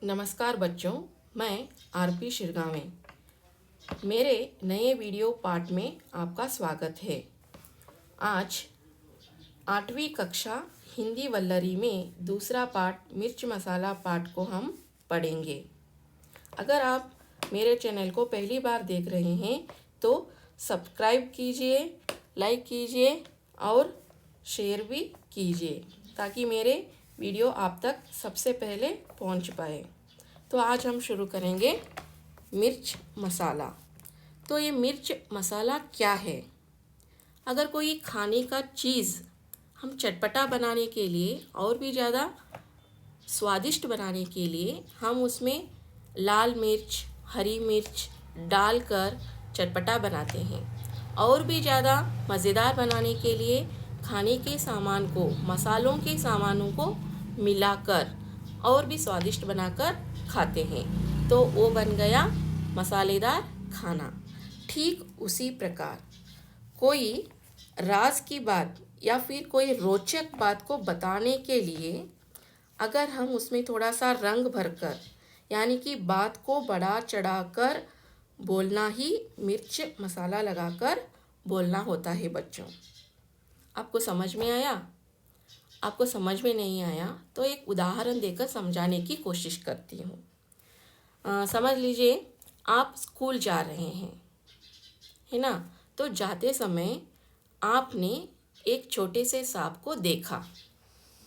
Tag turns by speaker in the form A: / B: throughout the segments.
A: नमस्कार बच्चों, मैं आरपी शिरगावे। मेरे नए वीडियो पाठ में आपका स्वागत है। आज 8वीं कक्षा हिंदी वल्लरी में दूसरा पाठ मिर्च मसाला पाठ को हम पढ़ेंगे। अगर आप मेरे चैनल को पहली बार देख रहे हैं तो सब्सक्राइब कीजिए, लाइक कीजिए और शेयर भी कीजिए ताकि मेरे वीडियो आप तक सबसे पहले पहुंच पाए। तो आज हम शुरू करेंगे मिर्च मसाला। तो ये मिर्च मसाला क्या है? अगर कोई खाने का चीज़ हम चटपटा बनाने के लिए और भी ज़्यादा स्वादिष्ट बनाने के लिए हम उसमें लाल मिर्च, हरी मिर्च डालकर चटपटा बनाते हैं। और भी ज़्यादा मज़ेदार बनाने के लिए खाने के सामान को, मसालों के सामानों को मिलाकर और भी स्वादिष्ट बनाकर खाते हैं। तो वो बन गया मसालेदार खाना। ठीक उसी प्रकार कोई राज की बात या फिर कोई रोचक बात को बताने के लिए अगर हम उसमें थोड़ा सा रंग भरकर, यानी कि बात को बढ़ा चढ़ाकर बोलना ही मिर्च मसाला लगाकर बोलना होता है बच्चों। आपको समझ में आया? आपको समझ में नहीं आया तो एक उदाहरण देकर समझाने की कोशिश करती हूँ। समझ लीजिए आप स्कूल जा रहे हैं, है ना? तो जाते समय आपने एक छोटे से सांप को देखा।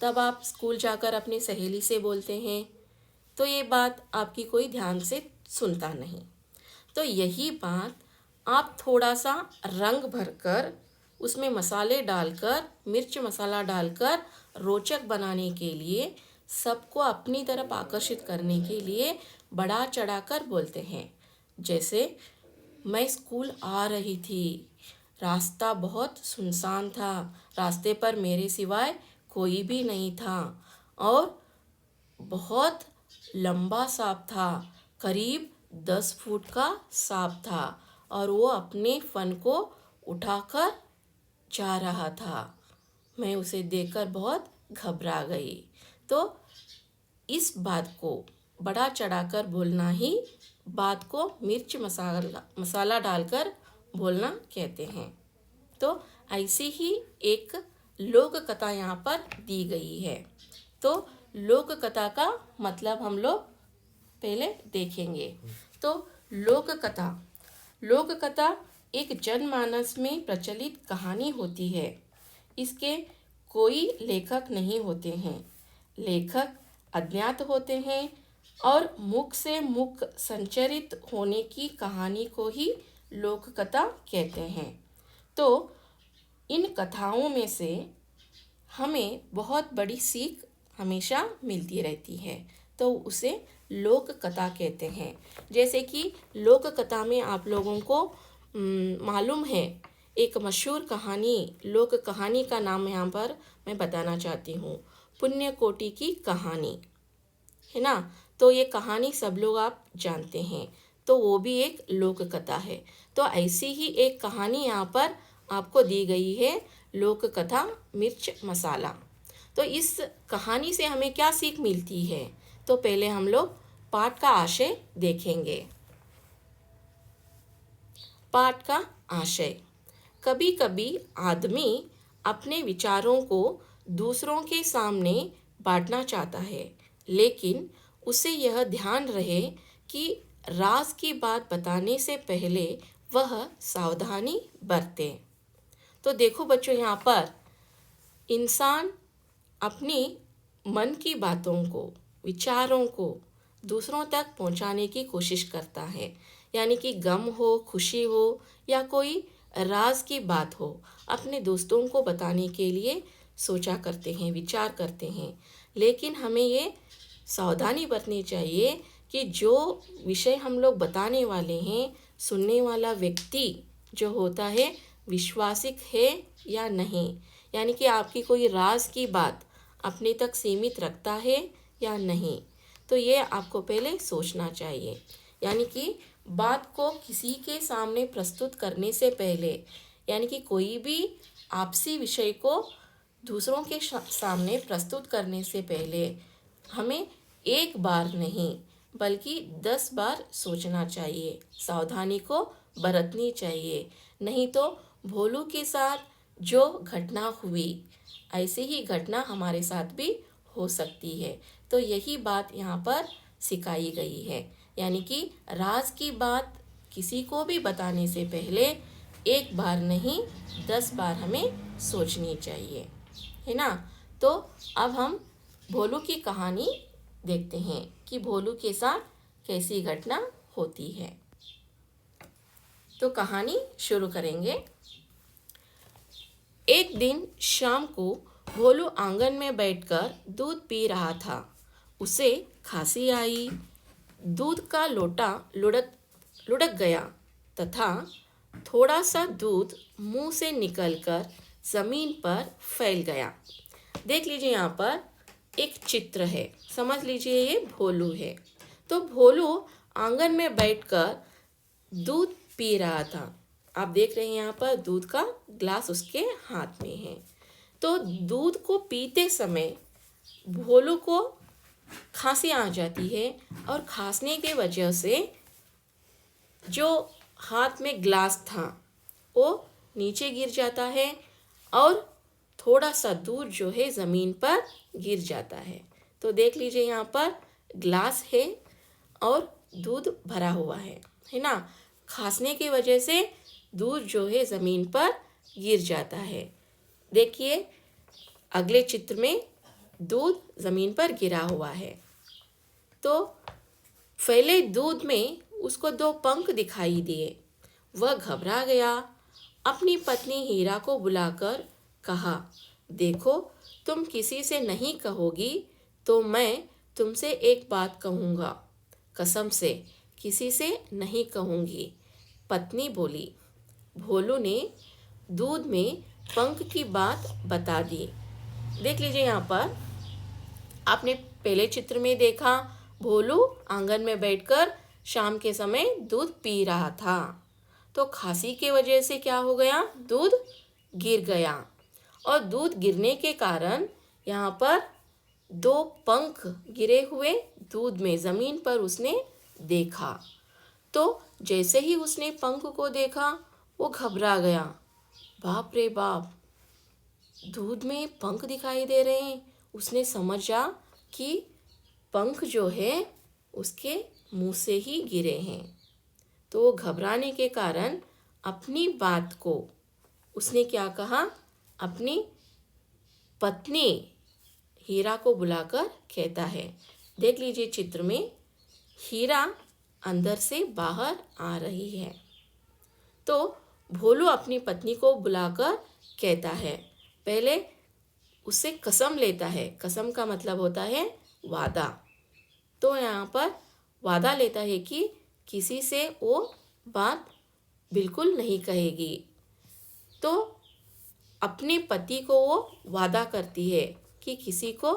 A: तब आप स्कूल जाकर अपनी सहेली से बोलते हैं, तो ये बात आपकी कोई ध्यान से सुनता नहीं। तो यही बात आप थोड़ा सा रंग भरकर उसमें मसाले डालकर, मिर्च मसाला डालकर रोचक बनाने के लिए, सबको अपनी तरफ आकर्षित करने के लिए बढ़ा चढ़ाकर बोलते हैं। जैसे मैं स्कूल आ रही थी, रास्ता बहुत सुनसान था, रास्ते पर मेरे सिवाय कोई भी नहीं था और बहुत लंबा सांप था, करीब 10 फुट का सांप था और वो अपने फन को उठाकर जा रहा था। मैं उसे देखकर बहुत घबरा गई। तो इस बात को बढ़ा चढ़ाकर बोलना ही बात को मिर्च मसाला डालकर बोलना कहते हैं। तो ऐसी ही एक लोक कथा यहाँ पर दी गई है। तो लोक कथा का मतलब हम लोग पहले देखेंगे। तो लोक कथा एक जनमानस में प्रचलित कहानी होती है। इसके कोई लेखक नहीं होते हैं, लेखक अज्ञात होते हैं और मुख से मुख संचरित होने की कहानी को ही लोक कथा कहते हैं। तो इन कथाओं में से हमें बहुत बड़ी सीख हमेशा मिलती रहती है, तो उसे लोक कथा कहते हैं। जैसे कि लोक कथा में आप लोगों को मालूम है, एक मशहूर कहानी, लोक कहानी का नाम यहाँ पर मैं बताना चाहती हूँ, पुण्यकोटि की कहानी, है ना? तो ये कहानी सब लोग आप जानते हैं, तो वो भी एक लोक कथा है। तो ऐसी ही एक कहानी यहाँ पर आपको दी गई है, लोक कथा मिर्च मसाला। तो इस कहानी से हमें क्या सीख मिलती है? तो पहले हम लोग पाठ का आशय देखेंगे। पाठ का आशय: कभी कभी आदमी अपने विचारों को दूसरों के सामने बांटना चाहता है, लेकिन उसे यह ध्यान रहे कि राज की बात बताने से पहले वह सावधानी बरते। तो देखो बच्चों, यहाँ पर इंसान अपनी मन की बातों को, विचारों को दूसरों तक पहुंचाने की कोशिश करता है। यानी कि गम हो, खुशी हो या कोई राज की बात हो, अपने दोस्तों को बताने के लिए सोचा करते हैं, विचार करते हैं। लेकिन हमें ये सावधानी बरतनी चाहिए कि जो विषय हम लोग बताने वाले हैं, सुनने वाला व्यक्ति जो होता है विश्वासिक है या नहीं, यानी कि आपकी कोई राज की बात अपने तक सीमित रखता है या नहीं। तो ये आपको पहले सोचना चाहिए। यानी कि बात को किसी के सामने प्रस्तुत करने से पहले, यानी कि कोई भी आपसी विषय को दूसरों के सामने प्रस्तुत करने से पहले हमें एक बार नहीं बल्कि 10 बार सोचना चाहिए, सावधानी को बरतनी चाहिए। नहीं तो भोलू के साथ जो घटना हुई ऐसी ही घटना हमारे साथ भी हो सकती है। तो यही बात यहाँ पर सिखाई गई है, यानी कि राज की बात किसी को भी बताने से पहले एक बार नहीं 10 बार हमें सोचनी चाहिए, है ना। तो अब हम भोलू की कहानी देखते हैं कि भोलू के साथ कैसी घटना होती है। तो कहानी शुरू करेंगे। एक दिन शाम को भोलू आंगन में बैठकर दूध पी रहा था। उसे खांसी आई। दूध का लोटा लुढ़क गया तथा थोड़ा सा दूध मुंह से निकलकर जमीन पर फैल गया। देख लीजिए, यहाँ पर एक चित्र है, समझ लीजिए ये भोलू है। तो भोलू आंगन में बैठकर दूध पी रहा था। आप देख रहे हैं यहाँ पर दूध का ग्लास उसके हाथ में है। तो दूध को पीते समय भोलू को खांसी आ जाती है और खांसने के वजह से जो हाथ में ग्लास था वो नीचे गिर जाता है और थोड़ा सा दूध जो है ज़मीन पर गिर जाता है। तो देख लीजिए, यहाँ पर ग्लास है और दूध भरा हुआ है ना। खांसने की वजह से दूध जो है ज़मीन पर गिर जाता है। देखिए अगले चित्र में दूध ज़मीन पर गिरा हुआ है। तो फैले दूध में उसको 2 पंख दिखाई दिए। वह घबरा गया। अपनी पत्नी हीरा को बुलाकर कहा, देखो, तुम किसी से नहीं कहोगी तो मैं तुमसे एक बात कहूँगा। कसम से किसी से नहीं कहूँगी, पत्नी बोली। भोलू ने दूध में पंख की बात बता दी। देख लीजिए, यहाँ पर आपने पहले चित्र में देखा भोलू आंगन में बैठकर शाम के समय दूध पी रहा था। तो खांसी के वजह से क्या हो गया, दूध गिर गया और दूध गिरने के कारण यहाँ पर 2 पंख गिरे हुए दूध में ज़मीन पर उसने देखा। तो जैसे ही उसने पंख को देखा वो घबरा गया। बाप रे बाप, दूध में पंख दिखाई दे रहे हैं। उसने समझा कि पंख जो है उसके मुंह से ही गिरे हैं। तो वो घबराने के कारण अपनी बात को उसने क्या कहा, अपनी पत्नी हीरा को बुलाकर कहता है। देख लीजिए चित्र में हीरा अंदर से बाहर आ रही है। तो भोलू अपनी पत्नी को बुलाकर कहता है, पहले उससे कसम लेता है। कसम का मतलब होता है वादा। तो यहाँ पर वादा लेता है कि किसी से वो बात बिल्कुल नहीं कहेगी। तो अपने पति को वो वादा करती है कि किसी को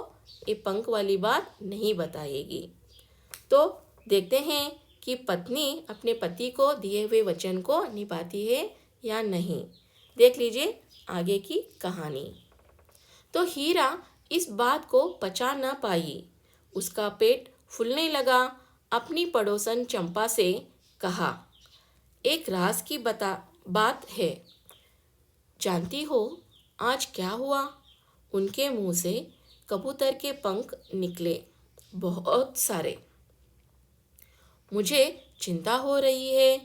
A: ये पंख वाली बात नहीं बताएगी। तो देखते हैं कि पत्नी अपने पति को दिए हुए वचन को निभाती है या नहीं। देख लीजिए आगे की कहानी। तो हीरा इस बात को पचा न पाई। उसका पेट फूलने लगा। अपनी पड़ोसन चंपा से कहा, एक राज की बात है, जानती हो आज क्या हुआ? उनके मुंह से कबूतर के पंख निकले, बहुत सारे। मुझे चिंता हो रही है,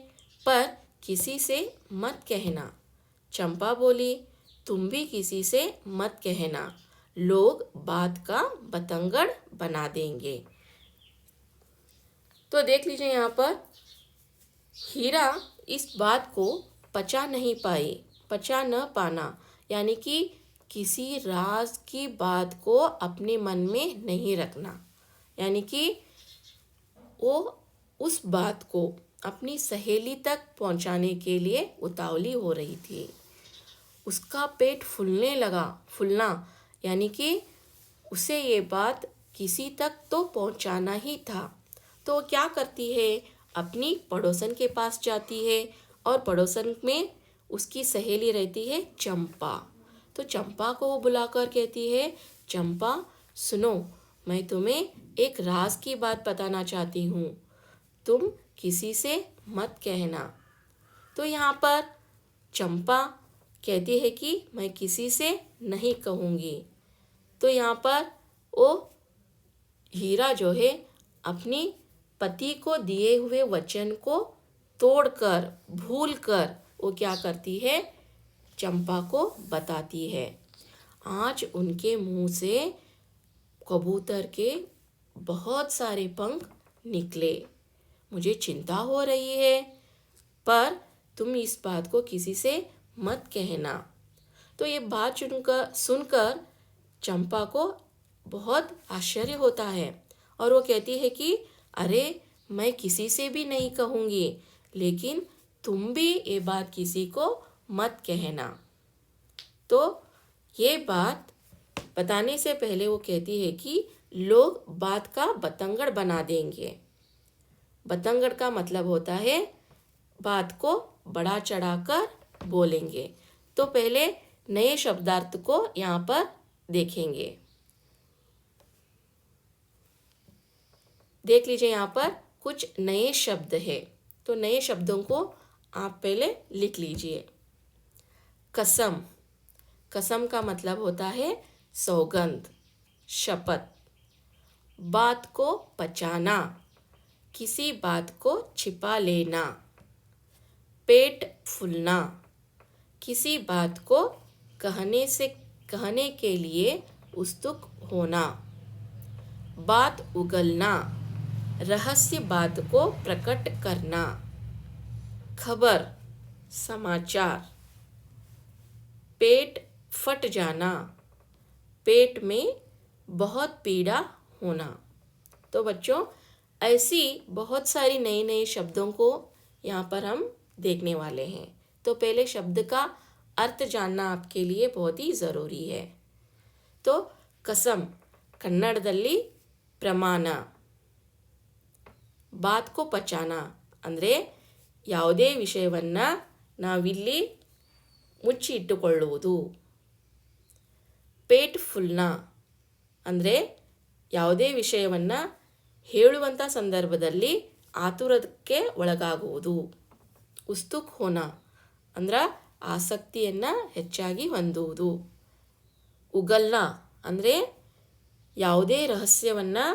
A: पर किसी से मत कहना। चंपा बोली, तुम भी किसी से मत कहना, लोग बात का बतंगड़ बना देंगे। तो देख लीजिए यहाँ पर हीरा इस बात को पचा न पाना, यानी कि किसी राज की बात को अपने मन में नहीं रखना, यानी कि वो उस बात को अपनी सहेली तक पहुंचाने के लिए उतावली हो रही थी। उसका पेट फूलना यानी कि उसे ये बात किसी तक तो पहुंचाना ही था। तो क्या करती है, अपनी पड़ोसन के पास जाती है और पड़ोसन में उसकी सहेली रहती है चंपा। तो चंपा को वो बुलाकर कहती है, चंपा सुनो, मैं तुम्हें एक राज की बात बताना चाहती हूँ, तुम किसी से मत कहना। तो यहाँ पर चंपा कहती है कि मैं किसी से नहीं कहूँगी। तो यहाँ पर वो हीरा जो है अपनी पति को दिए हुए वचन को तोड़कर, भूलकर वो क्या करती है, चंपा को बताती है। आज उनके मुंह से कबूतर के बहुत सारे पंख निकले। मुझे चिंता हो रही है, पर तुम इस बात को किसी से मत कहना। तो ये बात सुनकर चंपा को बहुत आश्चर्य होता है और वो कहती है कि अरे, मैं किसी से भी नहीं कहूँगी, लेकिन तुम भी ये बात किसी को मत कहना। तो ये बात बताने से पहले वो कहती है कि लोग बात का बतंगड़ बना देंगे। बतंगड़ का मतलब होता है बात को बढ़ा चढ़ाकर बोलेंगे। तो पहले नए शब्दार्थ को यहाँ पर देखेंगे। देख लीजिए, यहाँ पर कुछ नए शब्द है। तो नए शब्दों को आप पहले लिख लीजिए। कसम, कसम का मतलब होता है सौगंध, शपथ। बात को पचाना, किसी बात को छिपा लेना। पेट फूलना, किसी बात को कहने के लिए उत्सुक होना। बात उगलना, रहस्य बात को प्रकट करना। खबर, समाचार। पेट फट जाना, पेट में बहुत पीड़ा होना। तो बच्चों, ऐसी बहुत सारी नए नए शब्दों को यहाँ पर हम देखने वाले हैं। तो पहले शब्द का अर्थ जानना आपके लिए बहुत ही ज़रूरी है। तो कसम कन्नड़ದಲ್ಲಿ ಪ್ರಮಾಣ। बात को पचाना ಅಂದರೆ ಯಾವುದೇ ವಿಷಯವನ್ನು ನಾವಿಲ್ಲಿ ಮುಚ್ಚಿ ಇಟ್ಟುಕೊಳ್ಳುವುದು। ಪೇಟ್ ಫುಲ್ನ ಅಂದರೆ ಯಾವುದೇ ವಿಷಯವನ್ನು ಹೇಳುವಂಥ ಸಂದರ್ಭದಲ್ಲಿ ಆತುರಕ್ಕೆ ಒಳಗಾಗುವುದು। ಉಸ್ತುಕ್ ಹೋನ ಅಂದ್ರೆ ಆಸಕ್ತಿಯನ್ನು ಹೆಚ್ಚಾಗಿ ಹೊಂದುವುದು। ಉಗಲ್ನ ಅಂದರೆ ಯಾವುದೇ ರಹಸ್ಯವನ್ನು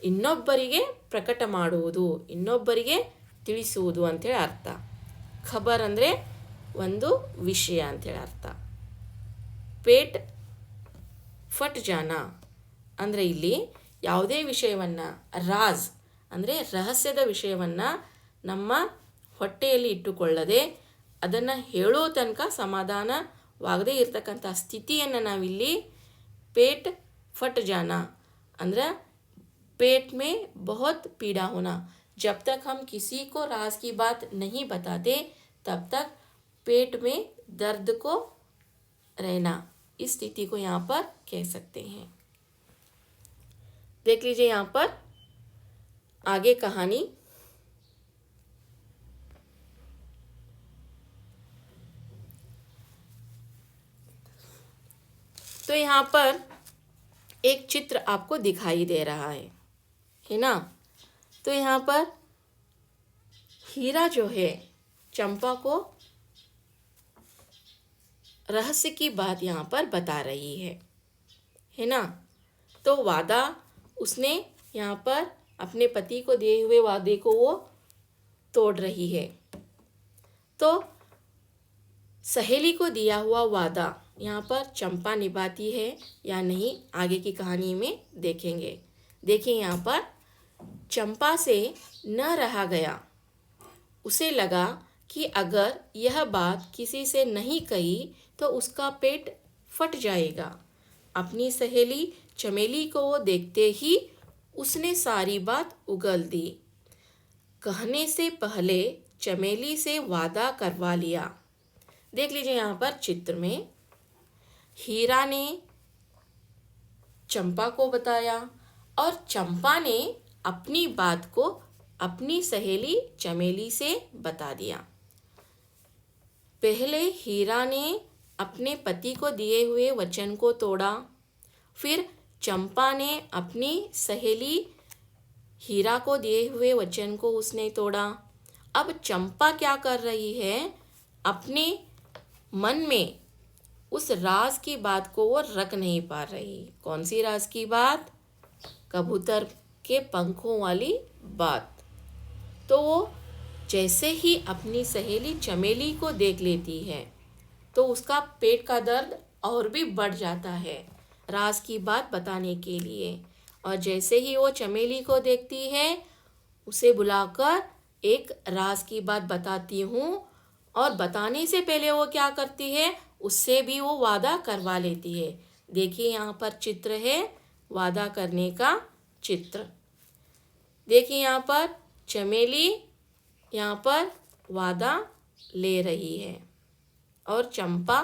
A: ಇನ್ನೊಬ್ಬರಿಗೆ ಪ್ರಕಟ ಮಾಡುವುದು, ಇನ್ನೊಬ್ಬರಿಗೆ ತಿಳಿಸುವುದು ಅಂಥೇಳಿ ಅರ್ಥ। ಖಬರ್ ಅಂದರೆ ಒಂದು ವಿಷಯ ಅಂಥೇಳಿ ಅರ್ಥ। ಪೇಟ್ ಫಟ್ ಜಾನ ಅಂದರೆ ಇಲ್ಲಿ ಯಾವುದೇ ವಿಷಯವನ್ನು, ರಾಜ್ ಅಂದರೆ ರಹಸ್ಯದ ವಿಷಯವನ್ನು ನಮ್ಮ ಹೊಟ್ಟೆಯಲ್ಲಿ ಇಟ್ಟುಕೊಳ್ಳದೆ ಅದನ್ನು ಹೇಳೋ ತನಕ ಸಮಾಧಾನವಾಗದೇ ಇರತಕ್ಕಂಥ ಸ್ಥಿತಿಯನ್ನು ನಾವಿಲ್ಲಿ पेट फट जाना ಅಂದ್ರೆ पेट में बहुत पीड़ा होना। जब तक हम किसी को राज की बात नहीं बताते तब तक पेट में दर्द को रहना, इस स्थिति को यहाँ पर कह सकते हैं। देख लीजिए यहाँ पर आगे कहानी। तो यहाँ पर एक चित्र आपको दिखाई दे रहा है ना। तो यहाँ पर हीरा जो है चंपा को रहस्य की बात यहाँ पर बता रही है ना। तो वादा उसने यहाँ पर अपने पति को दिए हुए वादे को वो तोड़ रही है। तो सहेली को दिया हुआ वादा यहाँ पर चंपा निभाती है या नहीं, आगे की कहानी में देखेंगे। देखिए यहाँ पर चंपा से न रहा गया। उसे लगा कि अगर यह बात किसी से नहीं कही तो उसका पेट फट जाएगा। अपनी सहेली चमेली को वो देखते ही उसने सारी बात उगल दी। कहने से पहले चमेली से वादा करवा लिया। देख लीजिए यहाँ पर चित्र में हीरा ने चंपा को बताया और चंपा ने अपनी बात को अपनी सहेली चमेली से बता दिया। पहले हीरा ने अपने पति को दिए हुए वचन को तोड़ा, फिर चंपा ने अपनी सहेली हीरा को दिए हुए वचन को उसने तोड़ा। अब चंपा क्या कर रही है, अपने मन में उस राज की बात को वो रख नहीं पा रही। कौन सी राज की बात? कबूतर के पंखों वाली बात। तो वो जैसे ही अपनी सहेली चमेली को देख लेती है तो उसका पेट का दर्द और भी बढ़ जाता है राज की बात बताने के लिए। और जैसे ही वो चमेली को देखती है, उसे बुलाकर एक राज की बात बताती हूँ। और बताने से पहले वो क्या करती है, उससे भी वो वादा करवा लेती है। देखिए यहाँ पर चित्र है वादा करने का चित्र। देखिए यहाँ पर चमेली यहाँ पर वादा ले रही है और चंपा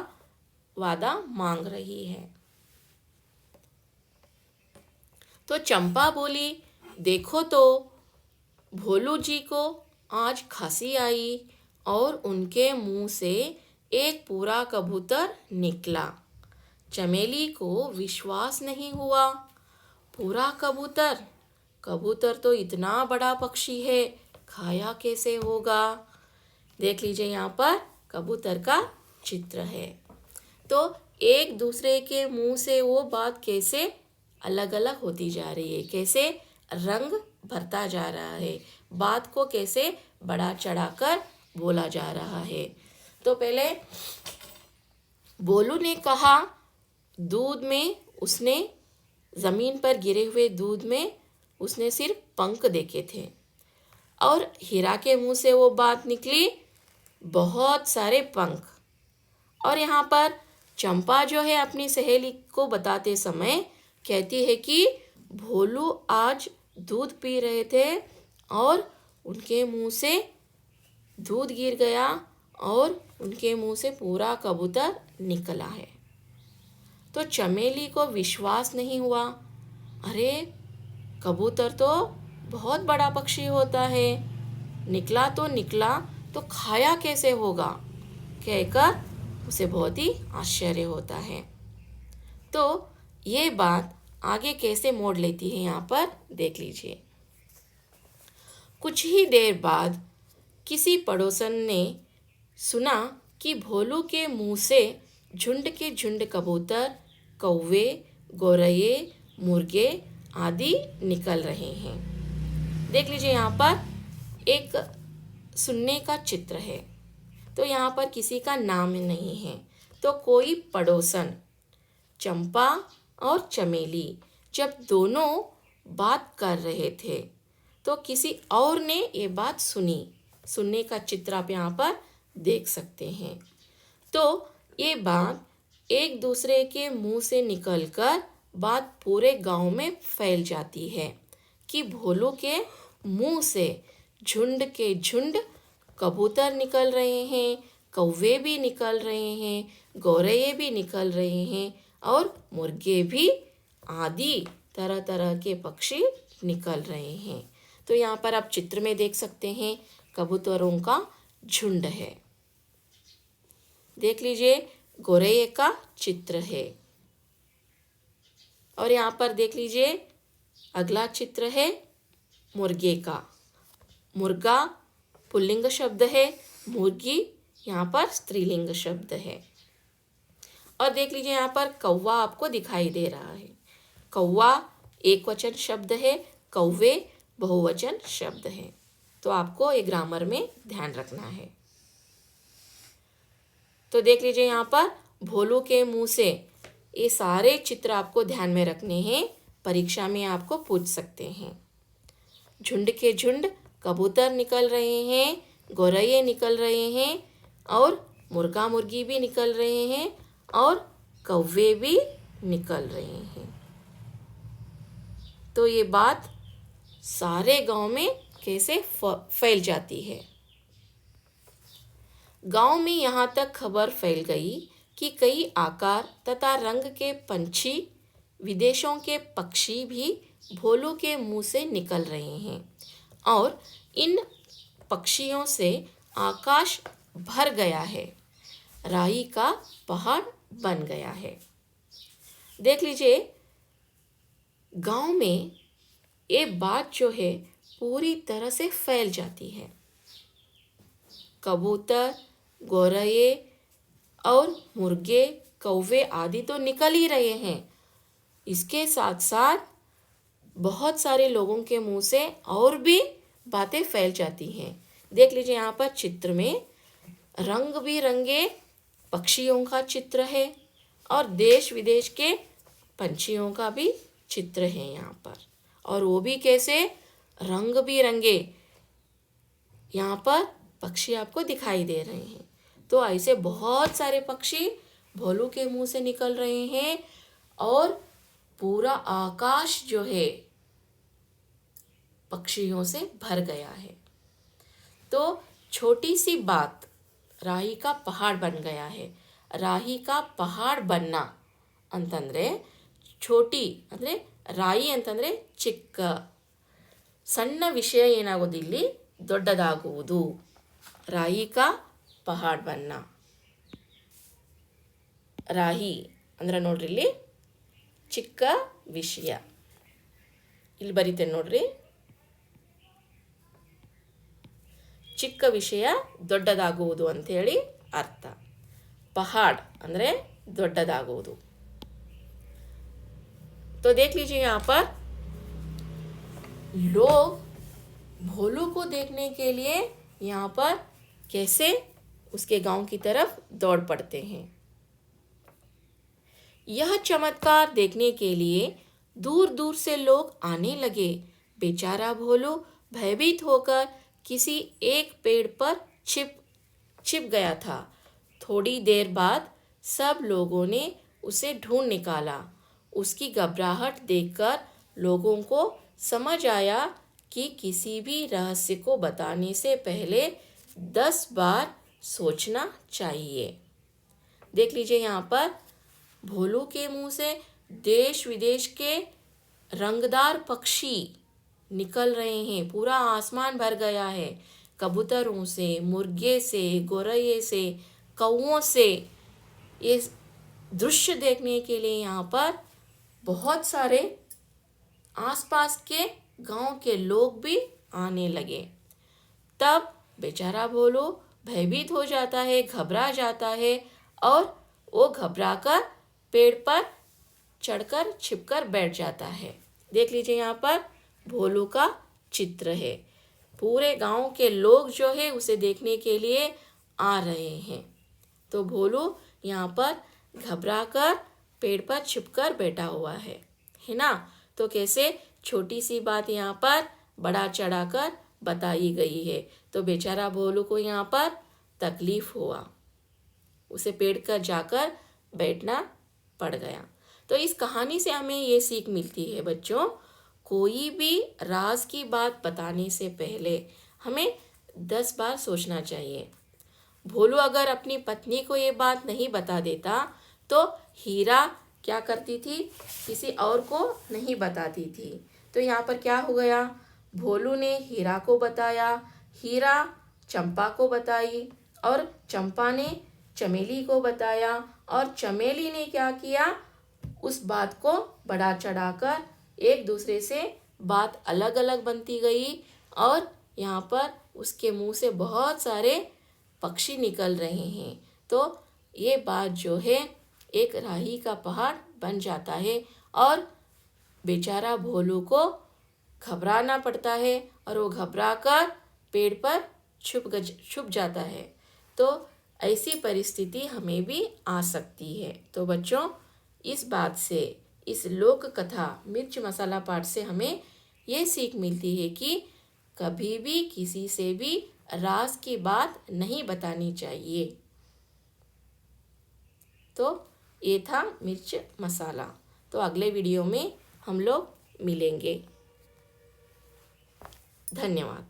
A: वादा मांग रही है। तो चंपा बोली, देखो तो भोलू जी को आज खांसी आई और उनके मुंह से एक पूरा कबूतर निकला। चमेली को विश्वास नहीं हुआ। पूरा कबूतर? कबूतर तो इतना बड़ा पक्षी है, खाया कैसे होगा? देख लीजिए यहाँ पर कबूतर का चित्र है। तो एक दूसरे के मुंह से वो बात कैसे अलग अलग होती जा रही है, कैसे रंग भरता जा रहा है, बात को कैसे बढ़ा चढ़ाकर बोला जा रहा है। तो पहले भोलू ने कहा, दूध में उसने ज़मीन पर गिरे हुए दूध में उसने सिर्फ पंख देखे थे। और हीरा के मुंह से वो बात निकली, बहुत सारे पंख। और यहाँ पर चंपा जो है अपनी सहेली को बताते समय कहती है कि भोलू आज दूध पी रहे थे और उनके मुंह से दूध गिर गया और उनके मुंह से पूरा कबूतर निकला है। तो चमेली को विश्वास नहीं हुआ। अरे कबूतर तो बहुत बड़ा पक्षी होता है, निकला तो खाया कैसे होगा, कहकर उसे बहुत ही आश्चर्य होता है। तो ये बात आगे कैसे मोड़ लेती है यहाँ पर देख लीजिए। कुछ ही देर बाद किसी पड़ोसन ने सुना कि भोलू के मुंह से झुंड के झुंड कबूतर, कौवे, गौरैये, मुर्गे आदि निकल रहे हैं। देख लीजिए यहाँ पर एक सुनने का चित्र है। तो यहाँ पर किसी का नाम नहीं है। तो कोई पड़ोसन, चंपा और चमेली जब दोनों बात कर रहे थे तो किसी और ने ये बात सुनी। सुनने का चित्र आप यहाँ पर देख सकते हैं। तो ये बात एक दूसरे के मुंह से निकलकर बात पूरे गांव में फैल जाती है कि भोलू के मुंह से झुंड के झुंड कबूतर निकल रहे हैं, कौवे भी निकल रहे हैं, गौरैये भी निकल रहे हैं और मुर्गे भी आदि तरह तरह के पक्षी निकल रहे हैं। तो यहाँ पर आप चित्र में देख सकते हैं कबूतरों का झुंड है। देख लीजिए गौरैये का चित्र है। और यहाँ पर देख लीजिए अगला चित्र है मुर्गे का। मुर्गा पुल्लिंग शब्द है, मुर्गी यहाँ पर स्त्रीलिंग शब्द है। और देख लीजिए यहाँ पर कौवा आपको दिखाई दे रहा है। कौवा एक वचन शब्द है, कौवे बहुवचन शब्द है। तो आपको ये ग्रामर में ध्यान रखना है। तो देख लीजिए यहाँ पर भोलू के मुंह से ये सारे चित्र आपको ध्यान में रखने हैं, परीक्षा में आपको पूछ सकते हैं। झुंड के झुंड कबूतर निकल रहे हैं, गौरैये निकल रहे हैं और मुर्गा मुर्गी भी निकल रहे हैं और कौवे भी निकल रहे हैं। तो ये बात सारे गांव में कैसे फैल जाती है। गांव में यहाँ तक खबर फैल गई कि कई आकार तथा रंग के पंछी, विदेशों के पक्षी भी भोलू के मुंह से निकल रहे हैं और इन पक्षियों से आकाश भर गया है, राई का पहाड़ बन गया है। देख लीजिए गांव में ये बात जो है पूरी तरह से फैल जाती है। कबूतर, गौरैये और मुर्गे, कौवे आदि तो निकल ही रहे हैं। इसके साथ साथ बहुत सारे लोगों के मुंह से और भी बातें फैल जाती हैं। देख लीजिए यहाँ पर चित्र में रंग बिरंगे पक्षियों का चित्र है और देश विदेश के पंछियों का भी चित्र है यहाँ पर, और वो भी कैसे रंग बिरंगे यहाँ पर पक्षी आपको दिखाई दे रहे हैं। तो ऐसे बहुत सारे पक्षी भोलू के मुंह से निकल रहे हैं और पूरा आकाश जो है पक्षियों से भर गया है। तो छोटी सी बात राही का पहाड़ बन गया है। राही का पहाड़ बनना ಅಂತಂದ್ರೆ छोटी ಅಂದರೆ ರಾಯಿ ಅಂತಂದರೆ ಚಿಕ್ಕ, ಸಣ್ಣ ವಿಷಯ ಏನಾಗೋದು ಇಲ್ಲಿ ದೊಡ್ಡದಾಗುವುದು। ರಾಯಿ ಕಾ ಪಹಾಡ್ ಬನ್ನ, ರಾಹಿ ಅಂದ್ರೆ ನೋಡ್ರಿ ಇಲ್ಲಿ ಚಿಕ್ಕ ವಿಷಯ, ಇಲ್ಲಿ ಬರೀತೇನೆ ನೋಡ್ರಿ, ಚಿಕ್ಕ ವಿಷಯ ದೊಡ್ಡದಾಗುವುದು ಅಂಥೇಳಿ ಅರ್ಥ। ಪಹಾಡ್ ಅಂದರೆ ದೊಡ್ಡದಾಗುವುದು। तो देख लीजिए यहाँ पर लोग भोलू को देखने के लिए यहाँ पर कैसे उसके गांव की तरफ दौड़ पड़ते हैं। यह चमत्कार देखने के लिए दूर दूर से लोग आने लगे। बेचारा भोलू भयभीत होकर किसी एक पेड़ पर छिप गया था। थोड़ी देर बाद सब लोगों ने उसे ढूंढ निकाला। उसकी घबराहट देखकर लोगों को समझ आया कि किसी भी रहस्य को बताने से पहले 10 बार सोचना चाहिए। देख लीजिए यहाँ पर भोलू के मुंह से देश विदेश के रंगदार पक्षी निकल रहे हैं। पूरा आसमान भर गया है कबूतरों से, मुर्गे से, गौरैये से, कौवों से। ये दृश्य देखने के लिए यहाँ पर बहुत सारे आसपास के गांव के लोग भी आने लगे। तब बेचारा भोलू भयभीत हो जाता है, घबरा जाता है और वो घबराकर पेड़ पर चढ़कर छिपकर बैठ जाता है। देख लीजिए यहाँ पर भोलू का चित्र है। पूरे गांव के लोग जो है उसे देखने के लिए आ रहे हैं। तो भोलू यहाँ पर घबराकर पेड़ पर छिपकर बैठा हुआ है ना। तो कैसे छोटी सी बात यहाँ पर बड़ा चढ़ाकर बताई गई है। तो बेचारा भोलू को यहाँ पर तकलीफ हुआ, उसे पेड़ पर जाकर बैठना पड़ गया। तो इस कहानी से हमें ये सीख मिलती है बच्चों, कोई भी राज की बात बताने से पहले हमें 10 बार सोचना चाहिए। भोलू अगर अपनी पत्नी को ये बात नहीं बता देता तो हीरा क्या करती थी, किसी और को नहीं बताती थी। तो यहाँ पर क्या हो गया, भोलू ने हीरा को बताया, हीरा चंपा को बताई और चंपा ने चमेली को बताया और चमेली ने क्या किया, उस बात को बढ़ा चढ़ाकर एक दूसरे से बात अलग अलग बनती गई और यहाँ पर उसके मुंह से बहुत सारे पक्षी निकल रहे हैं। तो ये बात जो है एक राही का पहाड़ बन जाता है और बेचारा भोलू को घबराना पड़ता है और वो घबराकर पेड़ पर छुप जाता है। तो ऐसी परिस्थिति हमें भी आ सकती है। तो बच्चों इस बात से, इस लोक कथा मिर्च मसाला पाठ से हमें ये सीख मिलती है कि कभी भी किसी से भी राज की बात नहीं बतानी चाहिए। तो ये था मिर्च मसाला। तो अगले वीडियो में हम लोग मिलेंगे। धन्यवाद।